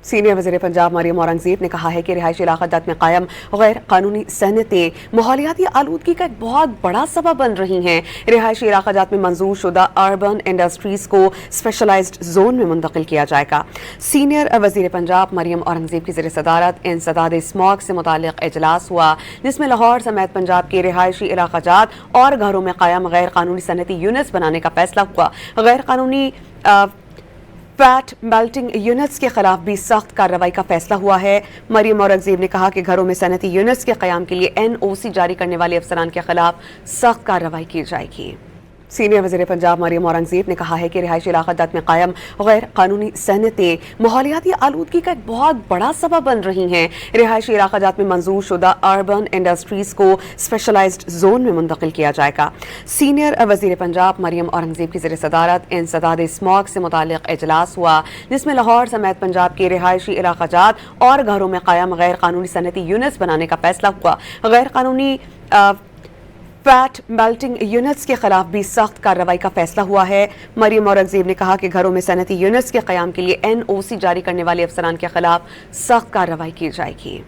Senior वज़ीर पंजाब मरियम औरंगज़ेब ने कहा है कि रिहायशी इलाका जत में कायम गैर कानूनी सनतें माहौलियाती आलूदगी का एक बहुत बड़ा सबब बन रही हैं। रिहायशी इलाका जत में मंजूर शुदा अर्बन इंडस्ट्रीज़ को स्पेशलाइज्ड जोन में मुंतकिल किया जाएगा। सीनियर वज़ीर पंजाब मरियम औरंगज़ेब की ज़ेर सदारत इंसदाद स्मॉग से मुताल्लिक़ इजलास हुआ, जिसमें लाहौर समेत पंजाब के रिहायशी इलाका जात और घरों में कायम गैर कानूनी सनती यूनिट्स बनाने का फैसला हुआ। गैर कानूनी फैट मेल्टिंग यूनिट्स के खिलाफ भी सख्त कार्रवाई का फैसला हुआ है। मरियम औरंगज़ेब ने कहा कि घरों में सनती यूनिट्स के क़याम के लिए NOC जारी करने वाले अफसरान के खिलाफ सख्त कार्रवाई की जाएगी। सीनियर वज़ीर पंजाब मरियम औरंगज़ेब ने कहा है कि रिहायशी इलाका जत में कायम गैर कानूनी सनतें माहौलियाती आलूदगी का एक बहुत बड़ा सबब बन रही हैं। रिहायशी इलाका जत में मंजूर शुदा अर्बन इंडस्ट्रीज़ को स्पेशलाइज्ड जोन में मुंतकिल किया जाएगा। सीनियर वज़ीर पंजाब मरियम औरंगज़ेब की ज़ेर सदारत इंसदाद स्मॉग से मुताल्लिक़ इजलास हुआ, जिसमें लाहौर समेत पंजाब के रिहायशी इलाका जात और घरों में कायम गैर कानूनी सनती यूनिट्स बनाने का फैसला हुआ। गैर कानूनी फैट मेल्टिंग यूनिट्स के खिलाफ भी सख्त कार्रवाई का फैसला हुआ है। मरियम औरंगज़ेब ने कहा कि घरों में सनती यूनिट्स के क़याम के लिए NOC जारी करने वाले अफसरान के खिलाफ सख्त कार्रवाई की जाएगी।